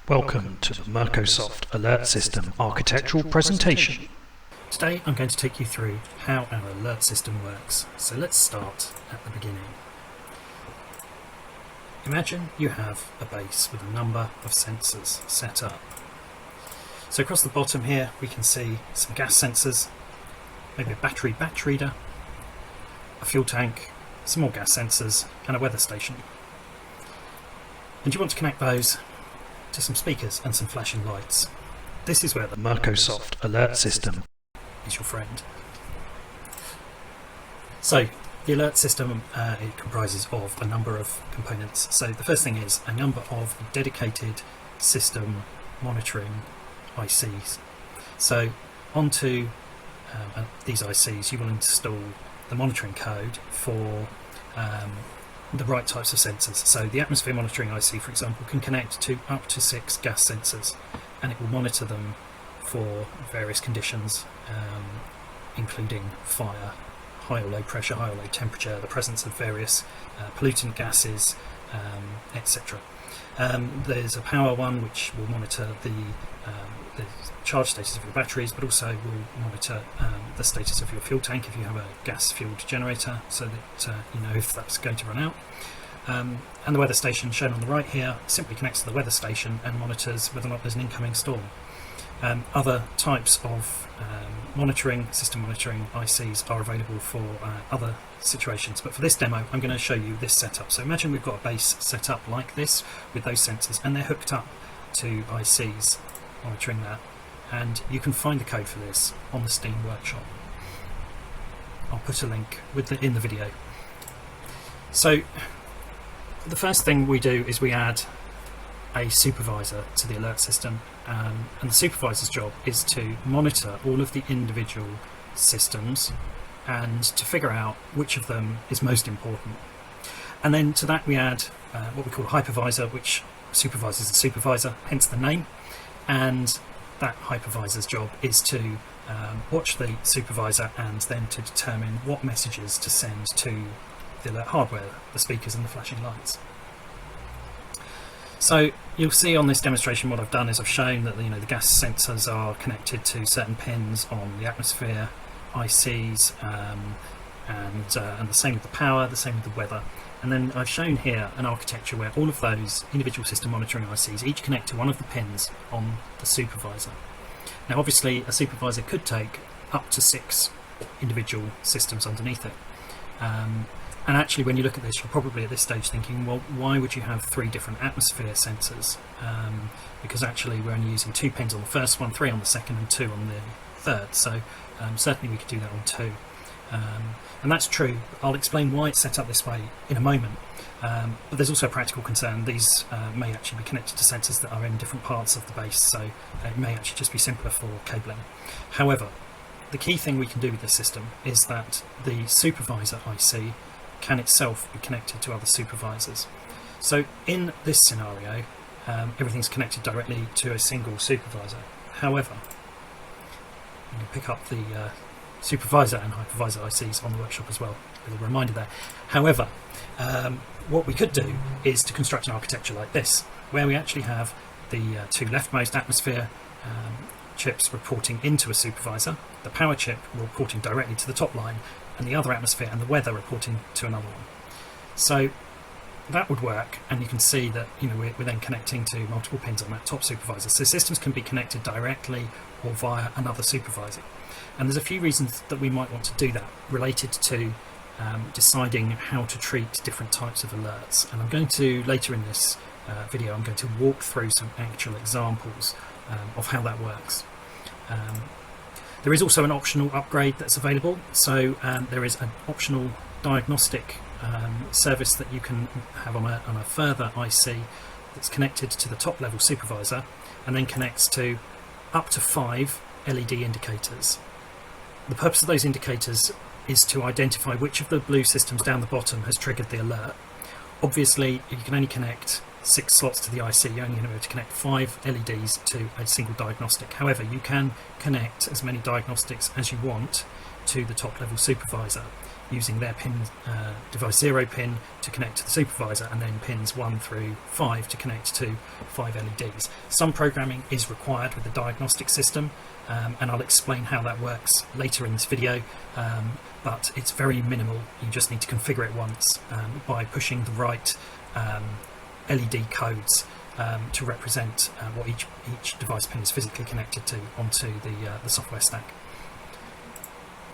Welcome to the Murkosoft Alert System architectural presentation. Today I'm going to take you through how our alert system works. So let's start at the beginning. Imagine you have a base with a number of sensors set up. So across the bottom here we can see some gas sensors, maybe a battery batch reader, a fuel tank, some more gas sensors and a weather station. And you want to connect those to some speakers and some flashing lights. This is where the Murkosoft Alert System is your friend. So the alert system it comprises of a number of components. So the first thing is a number of dedicated system monitoring ICs. So onto these ICs you will install the monitoring code for the right types of sensors. So the atmosphere monitoring IC, for example, can connect to up to 6 gas sensors, and it will monitor them for various conditions, including fire, high or low pressure, high or low temperature, the presence of various pollutant gases, etc. There's a power one which will monitor the charge status of your batteries, but also will monitor the status of your fuel tank if you have a gas-fueled generator, so that you know if that's going to run out. And the weather station shown on the right here simply connects to the weather station and monitors whether or not there's an incoming storm. Other types of system monitoring ICs are available for other situations, but for this demo I'm going to show you this setup. So imagine we've got a base set up like this with those sensors and they're hooked up to ICs monitoring that, and you can find the code for this on the Steam workshop. I'll put a link in the video. So the first thing we do is we add a supervisor to the alert system, and the supervisor's job is to monitor all of the individual systems and to figure out which of them is most important. And then to that we add what we call a hypervisor, which supervises the supervisor, hence the name, and that hypervisor's job is to watch the supervisor and then to determine what messages to send to the alert hardware, the speakers and the flashing lights. So you'll see on this demonstration what I've done is I've shown that the gas sensors are connected to certain pins on the atmosphere ICs, and the same with the power, the same with the weather. And then I've shown here an architecture where all of those individual system monitoring ICs each connect to one of the pins on the supervisor. Now obviously a supervisor could take up to 6 individual systems underneath it. And actually when you look at this, you're probably at this stage thinking, well, why would you have 3 different atmosphere sensors? Because actually we're only using 2 pins on the first one, 3 on the second and 2 on the third. So certainly we could do that on 2. And that's true. I'll explain why it's set up this way in a moment. But there's also a practical concern. These may actually be connected to sensors that are in different parts of the base, so it may actually just be simpler for cabling. However, the key thing we can do with this system is that the supervisor IC can itself be connected to other supervisors. So in this scenario, everything's connected directly to a single supervisor. However, you can pick up the supervisor and hypervisor ICs on the workshop as well, with a reminder there. However, what we could do is to construct an architecture like this, where we actually have the 2 leftmost atmosphere chips reporting into a supervisor, the power chip reporting directly to the top line, and the other atmosphere and the weather reporting to another one. So that would work, and you can see that we're then connecting to multiple pins on that top supervisor. So systems can be connected directly or via another supervisor. And there's a few reasons that we might want to do that related to deciding how to treat different types of alerts. And I'm going to, later in this video, I'm going to walk through some actual examples of how that works. There is also an optional upgrade that's available. So there is an optional diagnostic service that you can have on a further IC that's connected to the top level supervisor and then connects to up to 5 LED indicators. The purpose of those indicators is to identify which of the blue systems down the bottom has triggered the alert. Obviously you can only connect 6 slots to the IC, you're only going to be able to connect 5 LEDs to a single diagnostic. However, you can connect as many diagnostics as you want to the top level supervisor, using their pin, device 0 pin to connect to the supervisor, and then pins 1 through 5 to connect to 5 LEDs. Some programming is required with the diagnostic system, and I'll explain how that works later in this video, but it's very minimal. You just need to configure it once by pushing the right LED codes to represent what each device pin is physically connected to onto the software stack.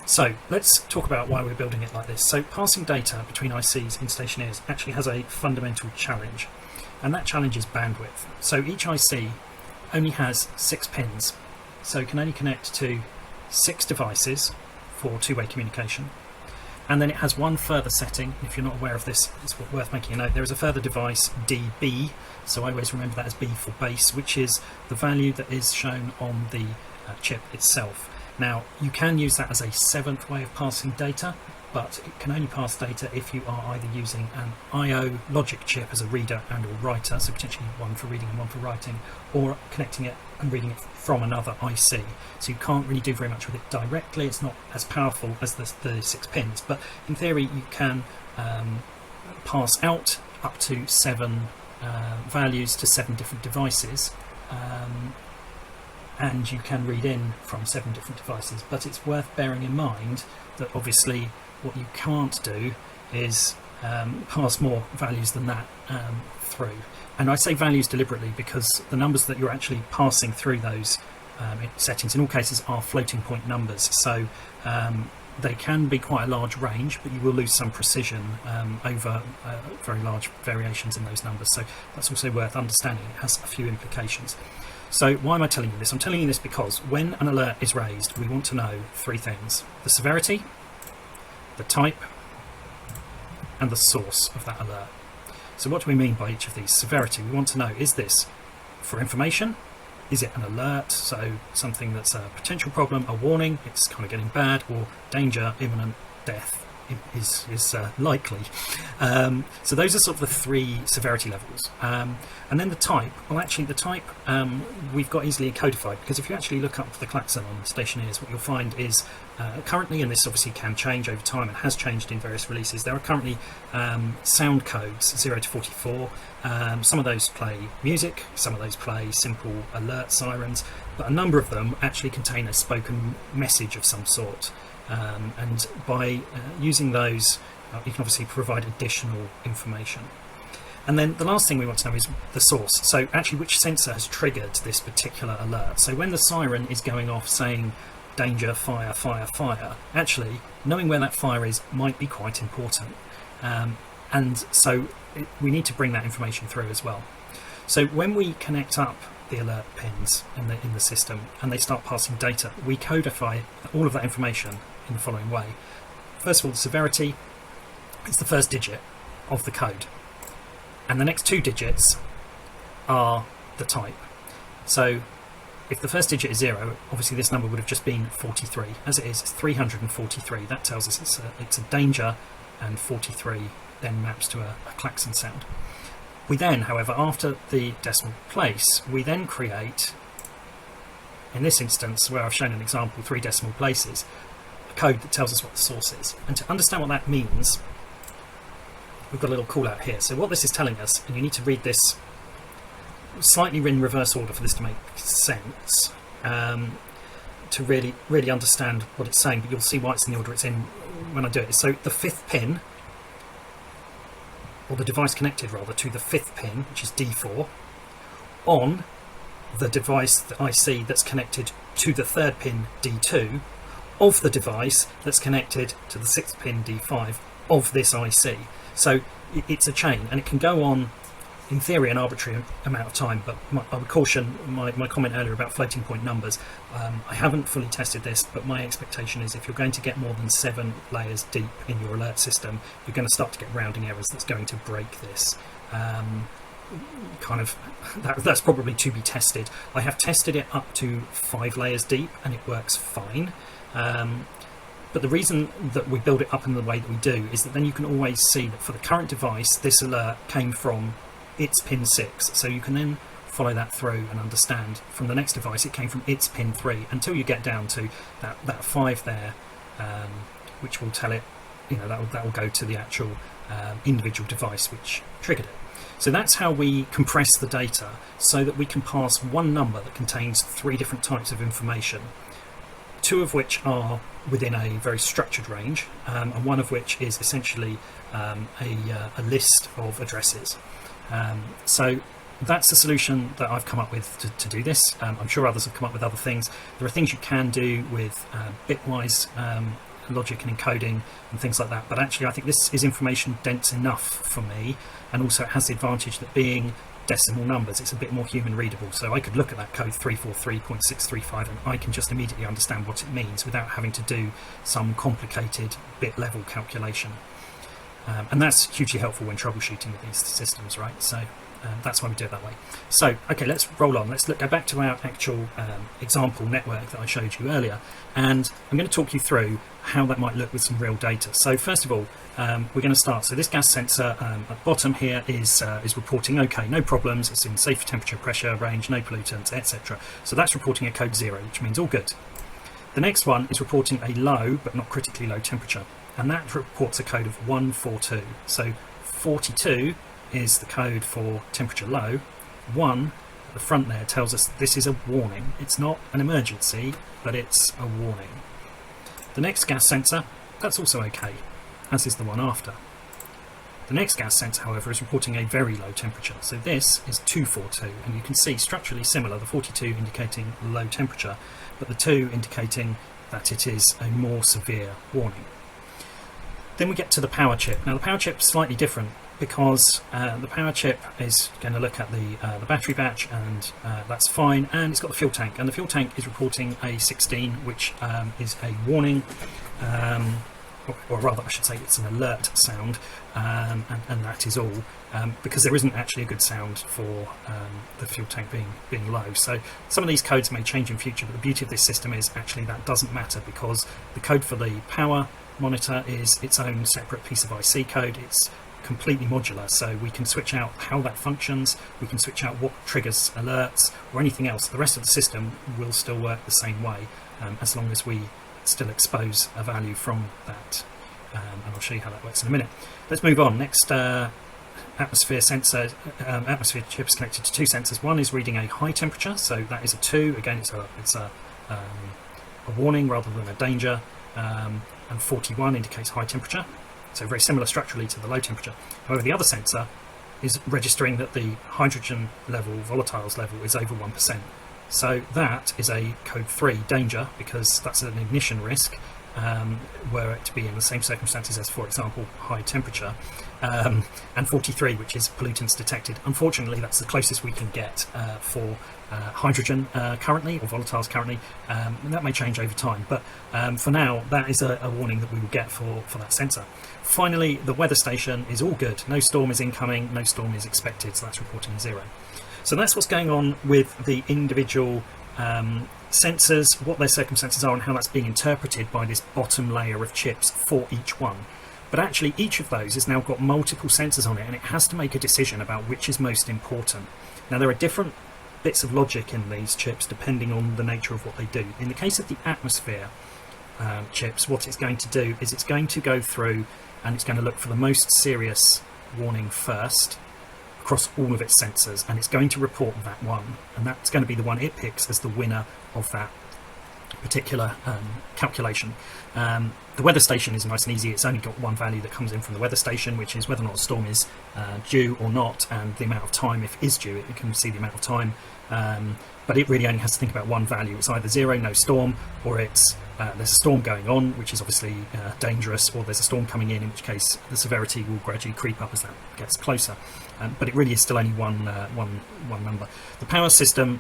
So let's talk about why we're building it like this. So passing data between ICs in Stationeers actually has a fundamental challenge, and that challenge is bandwidth. So each IC only has 6 pins, so it can only connect to 6 devices for two-way communication. And then it has one further setting. If you're not aware of this, it's worth making a note. There is a further device, DB, so I always remember that as B for base, which is the value that is shown on the chip itself. Now, you can use that as a 7th way of passing data, but it can only pass data if you are either using an I/O logic chip as a reader and or writer, so potentially one for reading and one for writing, or connecting it and reading it from another IC. So you can't really do very much with it directly. It's not as powerful as the 6 pins, but in theory you can pass out up to 7 values to 7 different devices, and you can read in from 7 different devices. But it's worth bearing in mind that obviously what you can't do is pass more values than that through. And I say values deliberately because the numbers that you're actually passing through those settings in all cases are floating point numbers. So they can be quite a large range, but you will lose some precision over very large variations in those numbers. So that's also worth understanding. It has a few implications. So why am I telling you this? I'm telling you this because when an alert is raised, we want to know 3 things: the severity, the type, and the source of that alert. So what do we mean by each of these? Severity, we want to know, is this for information? Is it an alert, so something that's a potential problem, a warning, it's kind of getting bad, or danger, imminent, death is likely. So those are sort of the 3 severity levels. And then the type, well actually the type we've got easily codified, because if you actually look up the klaxon on Stationeers, what you'll find is currently, and this obviously can change over time and has changed in various releases, there are currently sound codes 0 to 44. Some of those play music, some of those play simple alert sirens, but a number of them actually contain a spoken message of some sort. And by using those, you can obviously provide additional information. And then the last thing we want to know is the source. So actually which sensor has triggered this particular alert. So when the siren is going off saying danger, fire, fire, fire, actually knowing where that fire is might be quite important. And so we need to bring that information through as well. So when we connect up the alert pins in the system and they start passing data, we codify all of that information in the following way. First of all, the severity is the first digit of the code, and the next 2 digits are the type. So if the first digit is 0, obviously this number would have just been 43. As it is, it's 343. That tells us it's a danger, and 43 then maps to a klaxon sound. We then, however, after the decimal place, we then create, in this instance where I've shown an example, 3 decimal places, a code that tells us what the source is. And to understand what that means, we've got a little call out here. So what this is telling us, and you need to read this slightly in reverse order for this to make sense, to really understand what it's saying, but you'll see why it's in the order it's in when I do it. So the 5th pin, or the device connected rather to the 5th pin, which is D4, on the device, the IC that's connected to the 3rd pin, D2, of the device that's connected to the 6th pin, D5, of this IC. So it's a chain, and it can go on, in theory, an arbitrary amount of time, but I would caution my comment earlier about floating point numbers. I haven't fully tested this, but my expectation is if you're going to get more than 7 layers deep in your alert system, you're going to start to get rounding errors that's going to break this. That's probably to be tested. I have tested it up to 5 layers deep, and it works fine. But the reason that we build it up in the way that we do is that then you can always see that for the current device, this alert came from its pin 6. So you can then follow that through and understand from the next device it came from its pin 3 until you get down to that 5 there, which will tell it that will go to the actual individual device which triggered it. So that's how we compress the data so that we can pass one number that contains 3 different types of information, 2 of which are within a very structured range, and 1 of which is essentially a list of addresses. So that's the solution that I've come up with to do this. I'm sure others have come up with other things. There are things you can do with bitwise logic and encoding and things like that, but actually I think this is information dense enough for me, and also it has the advantage that being decimal numbers, it's a bit more human readable. So I could look at that code 343.635 and I can just immediately understand what it means without having to do some complicated bit level calculation. And that's hugely helpful when troubleshooting with these systems, right? So that's why we do it that way. So, okay, let's roll on. Let's go back to our actual example network that I showed you earlier. And I'm going to talk you through how that might look with some real data. So first of all, we're going to start. So this gas sensor at the bottom here is reporting, okay, no problems. It's in safe temperature, pressure range, no pollutants, etc. So that's reporting a code 0, which means all good. The next one is reporting a low, but not critically low temperature. And that reports a code of 142. So 42 is the code for temperature low. 1 at the front there tells us this is a warning. It's not an emergency, but it's a warning. The next gas sensor, that's also okay, as is the one after. The next gas sensor, however, is reporting a very low temperature. So this is 242, and you can see structurally similar, the 42 indicating low temperature, but the 2 indicating that it is a more severe warning. Then we get to the power chip. Now the power chip is slightly different because the power chip is going to look at the battery batch, and that's fine, and it's got the fuel tank, and the fuel tank is reporting a 16, which is a warning, or rather I should say it's an alert sound, and that is all, because there isn't actually a good sound for the fuel tank being low. So some of these codes may change in future, but the beauty of this system is actually that doesn't matter, because the code for the power monitor is its own separate piece of IC code. It's completely modular, so we can switch out how that functions, we can switch out what triggers alerts or anything else. The rest of the system will still work the same way, as long as we still expose a value from that, and I'll show you how that works in a minute. Let's move on. Next, atmosphere sensor. Atmosphere chip is connected to 2 sensors. One is reading a high temperature, so that is a 2. Again, it's a warning rather than a danger. And 41 indicates high temperature, so very similar structurally to the low temperature. However, the other sensor is registering that the hydrogen level, volatiles level, is over 1%. So that is a code 3, danger, because that's an ignition risk, were it to be in the same circumstances as, for example, high temperature, and 43, which is pollutants detected. Unfortunately, that's the closest we can get for hydrogen currently, or volatiles currently, and that may change over time, but for now that is a warning that we will get for that sensor. Finally, the weather station is all good. No storm is incoming, no storm is expected, so that's reporting a 0. So that's what's going on with the individual sensors, what their circumstances are, and how that's being interpreted by this bottom layer of chips for each one. But actually each of those has now got multiple sensors on it, and it has to make a decision about which is most important. Now there are different bits of logic in these chips depending on the nature of what they do. In the case of the atmosphere chips, what it's going to do is it's going to go through and it's going to look for the most serious warning first across all of its sensors, and it's going to report that one, and that's going to be the one it picks as the winner of that particular calculation. The weather station is nice and easy. It's only got one value that comes in from the weather station, which is whether or not a storm is due or not, and the amount of time. If it is due, it can see the amount of time, but it really only has to think about one value. It's either 0, no storm, or it's there's a storm going on, which is obviously dangerous, or there's a storm coming in which case the severity will gradually creep up as that gets closer. But it really is still only one number. The power system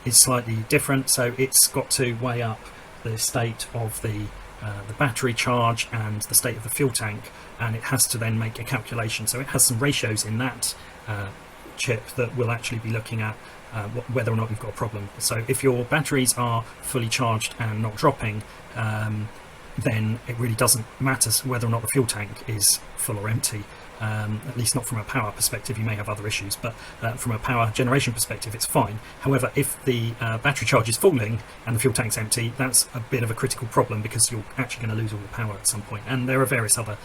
is slightly different, so it's got to weigh up the state of the battery charge and the state of the fuel tank, and it has to then make a calculation. So it has some ratios in that chip that will actually be looking at whether or not you've got a problem. So if your batteries are fully charged and not dropping, then it really doesn't matter whether or not the fuel tank is full or empty. At least not from a power perspective. You may have other issues, but from a power generation perspective, it's fine. However, if the battery charge is falling and the fuel tank's empty, that's a bit of a critical problem, because you're actually going to lose all the power at some point. And there are various other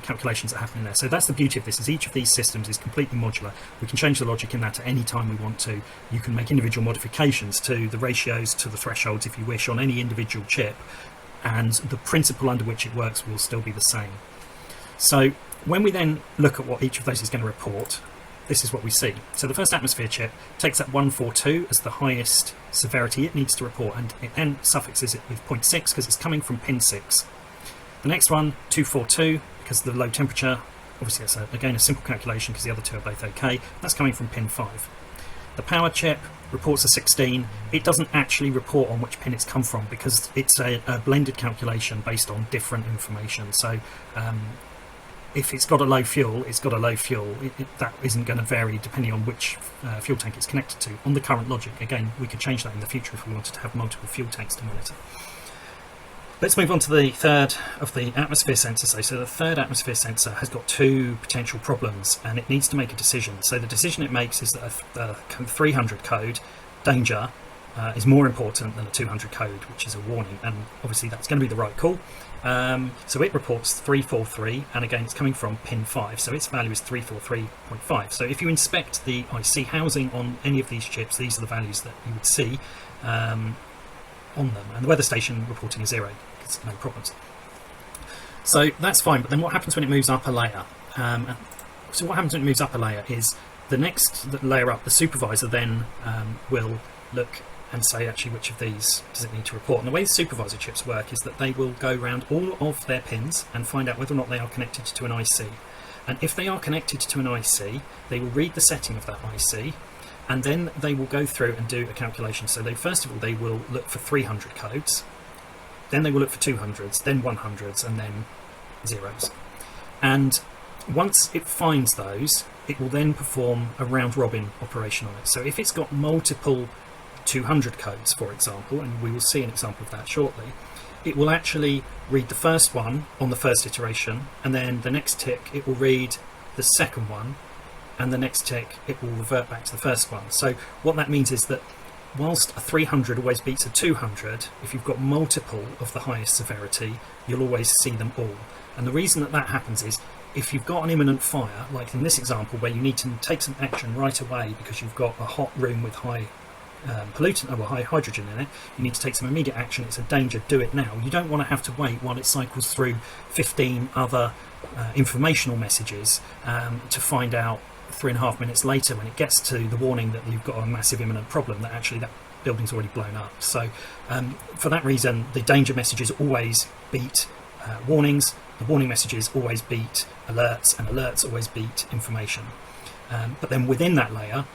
calculations that happen in there. So that's the beauty of this, is each of these systems is completely modular. We can change the logic in that at any time we want to. You can make individual modifications to the ratios, to the thresholds, if you wish, on any individual chip, and the principle under which it works will still be the same. So when we then look at what each of those is going to report, this is what we see. So the first atmosphere chip takes that 142 as the highest severity it needs to report, and it then suffixes it with 0.6 because it's coming from pin 6. The next one, 242, because of the low temperature. Obviously that's again a simple calculation because the other two are both okay. That's coming from pin 5. The power chip reports a 16. It doesn't actually report on which pin it's come from, because it's a blended calculation based on different information. So if it's got a low fuel, it's got a low fuel. That isn't going to vary depending on which fuel tank it's connected to. On the current logic, again, we could change that in the future if we wanted to have multiple fuel tanks to monitor. Let's move on to the third of the atmosphere sensors. So the third atmosphere sensor has got two potential problems, and it needs to make a decision. So the decision it makes is that a 300 code, danger, is more important than a 200 code, which is a warning, and obviously that's going to be the right call. So it reports 343, and again it's coming from pin 5, so its value is 343.5. So if you inspect the IC housing on any of these chips, these are the values that you would see on them, and the weather station reporting is 0, because no problems. So that's fine, but then what happens when it moves up a layer? So what happens when it moves up a layer is the next layer up, the supervisor then will look and say actually which of these does it need to report. And the way the supervisor chips work is that they will go around all of their pins and find out whether or not they are connected to an IC. And if they are connected to an IC, they will read the setting of that IC, and then they will go through and do a calculation. So they, first of all, they will look for 300 codes, then they will look for 200s, then 100s, and then zeros. And once it finds those, it will then perform a round robin operation on it. So if it's got multiple 200 codes, for example, and we will see an example of that shortly, it will actually read the first one on the first iteration, and then the next tick it will read the second one, and the next tick it will revert back to the first one. So what that means is that whilst a 300 always beats a 200, if you've got multiple of the highest severity, you'll always see them all. And the reason that that happens is if you've got an imminent fire, like in this example where you need to take some action right away because you've got a hot room with high pollutant or high hydrogen in it, you need to take some immediate action, it's a danger, do it now. You don't want to have to wait while it cycles through 15 other informational messages to find out 3.5 minutes later when it gets to the warning that you've got a massive imminent problem, that actually that building's already blown up. So for that reason, the danger messages always beat warnings, the warning messages always beat alerts, and alerts always beat information. But then within that layer,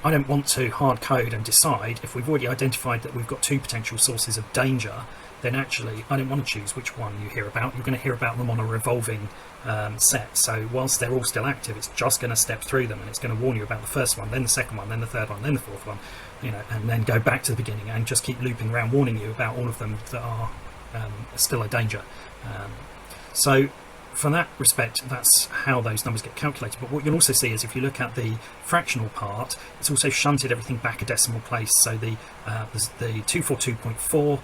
I don't want to hard code and decide if we've already identified that we've got two potential sources of danger, then actually I don't want to choose which one you hear about. You're going to hear about them on a revolving set. So whilst they're all still active, it's just going to step through them and it's going to warn you about the first one, then the second one, then the third one, then the fourth one, you know, and then go back to the beginning and just keep looping around warning you about all of them that are still a danger. So from that respect, that's how those numbers get calculated. But what you'll also see is if you look at the fractional part, it's also shunted everything back a decimal place. So the 242.4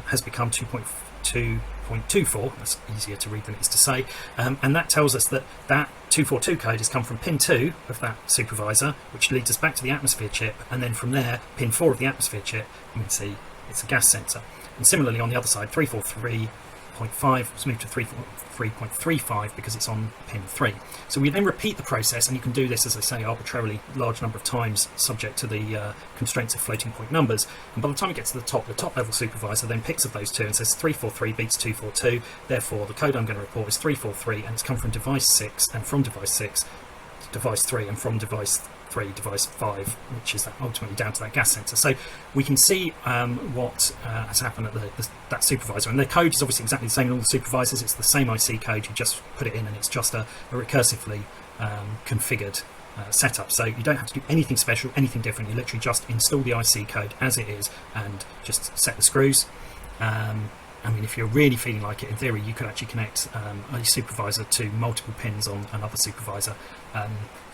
has become 2.24. That's easier to read than it is to say. And that tells us that that 242 code has come from pin 2 of that supervisor, which leads us back to the atmosphere chip. And then from there, pin 4 of the atmosphere chip, you can see it's a gas sensor. And similarly on the other side, 343.5 was moved to 3.35 because it's on pin 3. So we then repeat the process, and you can do this, as I say, arbitrarily large number of times subject to the constraints of floating point numbers. And by the time it gets to the top level supervisor then picks up those two and says 343 beats 242, therefore the code I'm going to report is 343, and it's come from device 6, and from device 6 to device 3, and from device 3 device 5, which is ultimately down to that gas sensor. So we can see what has happened at that supervisor, and the code is obviously exactly the same in all the supervisors. It's the same IC code, you just put it in, and it's just a recursively configured setup. So you don't have to do anything special, anything different. You literally just install the IC code as it is and just set the screws. I mean, if you're really feeling like it, in theory, you could actually connect a supervisor to multiple pins on another supervisor,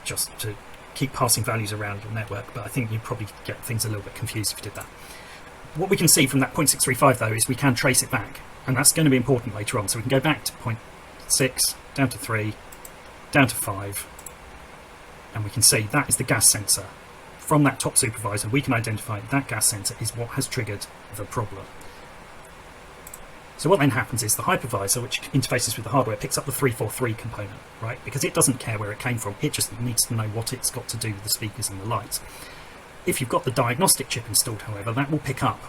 just to keep passing values around your network. But I think you'd probably get things a little bit confused if you did that. What we can see from that 0.635 though is we can trace it back, and that's going to be important later on. So we can go back to 0.6, down to 3, down to 5, and we can see that is the gas sensor. From that top supervisor, we can identify that gas sensor is what has triggered the problem. So what then happens is the hypervisor, which interfaces with the hardware, picks up the 343 component, right? Because it doesn't care where it came from, it just needs to know what it's got to do with the speakers and the lights. If you've got the diagnostic chip installed, however, that will pick up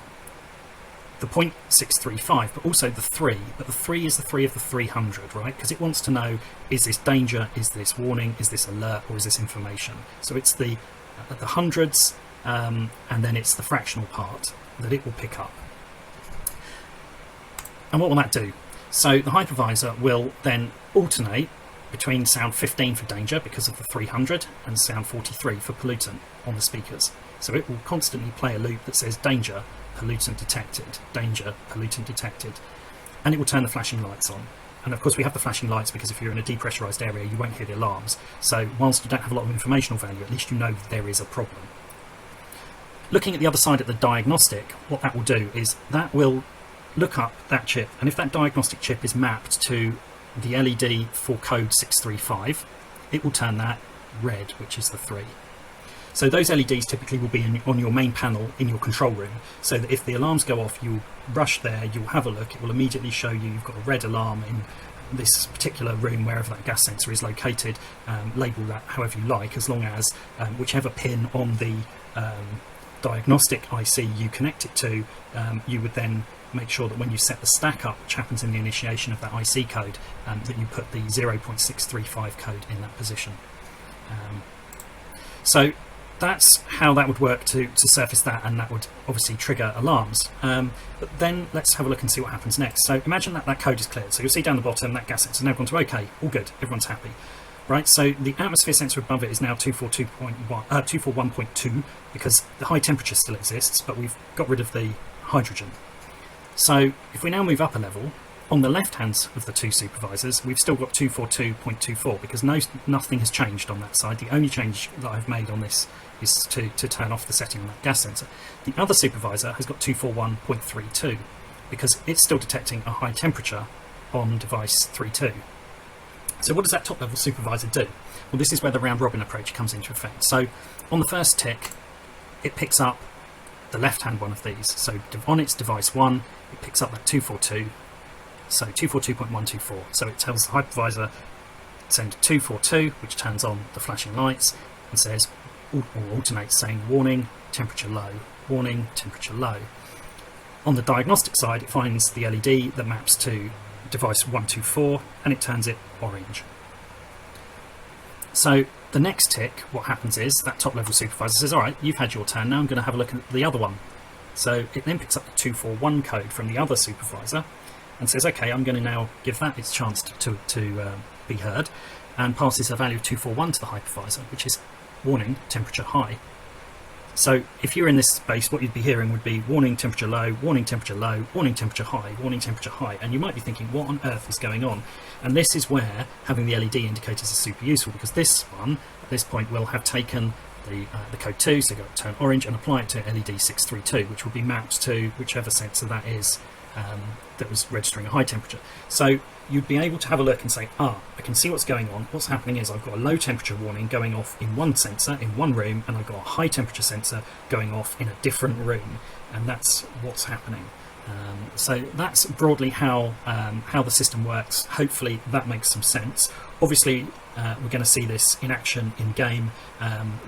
the 0.635, but also the 3. But the 3 is the 3 of the 300, right? Because it wants to know, is this danger, is this warning, is this alert, or is this information? So it's the hundreds, and then it's the fractional part that it will pick up. And what will that do? So the hypervisor will then alternate between sound 15 for danger because of the 300 and sound 43 for pollutant on the speakers. So it will constantly play a loop that says danger, pollutant detected, danger, pollutant detected, and it will turn the flashing lights on. And of course we have the flashing lights because if you're in a depressurized area you won't hear the alarms. So whilst you don't have a lot of informational value, at least you know there is a problem. Looking at the other side at the diagnostic, what that will do is that will look up that chip, and if that diagnostic chip is mapped to the LED for code 635, it will turn that red, which is the 3. So those LEDs typically will be on your main panel in your control room, so that if the alarms go off, you'll rush there, you'll have a look, it will immediately show you you've got a red alarm in this particular room, wherever that gas sensor is located. Label that however you like, as long as whichever pin on the diagnostic IC you connect it to, you would then make sure that when you set the stack up, which happens in the initiation of that IC code, that you put the 0.635 code in that position. So that's how that would work to surface that, and that would obviously trigger alarms. But then let's have a look and see what happens next. So imagine that that code is cleared. So you'll see down the bottom that gas sensor now gone to OK, all good, everyone's happy. Right, so the atmosphere sensor above it is now 241.2 because the high temperature still exists, but we've got rid of the hydrogen. So if we now move up a level, on the left hand of the two supervisors, we've still got 242.24 because nothing has changed on that side. The only change that I've made on this is to turn off the setting on that gas sensor. The other supervisor has got 241.32 because it's still detecting a high temperature on device 32. So what does that top level supervisor do? Well, this is where the round robin approach comes into effect. So on the first tick, it picks up the left hand one of these. So on its device 1, it picks up that 242, so 242.124. So it tells the hypervisor send 242, which turns on the flashing lights and says, or alternates saying warning, temperature low, warning, temperature low. On the diagnostic side, it finds the LED that maps to device 124 and it turns it orange. So the next tick, what happens is that top level supervisor says, all right, you've had your turn, now I'm going to have a look at the other one. So it then picks up the 241 code from the other supervisor and says, okay, I'm going to now give that its chance to be heard, and passes a value of 241 to the hypervisor, which is warning, temperature high. So if you're in this space, what you'd be hearing would be warning, temperature low, warning, temperature low, warning, temperature high, warning, temperature high, and you might be thinking, what on earth is going on? And this is where having the LED indicators is super useful, because this one at this point will have taken the code 2, so go turn orange, and apply it to LED 632, which will be mapped to whichever sensor that is that was registering a high temperature. So you'd be able to have a look and say, I can see what's going on. What's happening is I've got a low temperature warning going off in one sensor in one room, and I've got a high temperature sensor going off in a different room, and that's what's happening. So that's broadly how the system works. Hopefully that makes some sense. Obviously we're going to see this in action in game,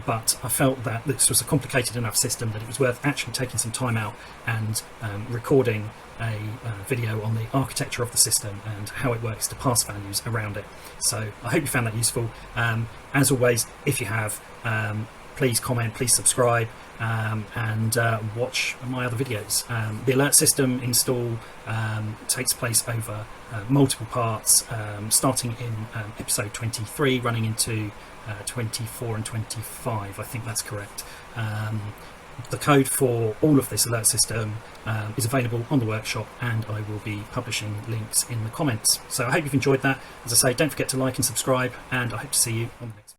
but I felt that this was a complicated enough system that it was worth actually taking some time out and recording a video on the architecture of the system and how it works to pass values around it. So I hope you found that useful. As always, if you have, please comment, please subscribe, and watch my other videos. The alert system install takes place over multiple parts, starting in episode 23, running into 24 and 25, I think that's correct. The code for all of this alert system is available on the workshop, and I will be publishing links in the comments. So I hope you've enjoyed that. As I say, don't forget to like and subscribe, and I hope to see you on the next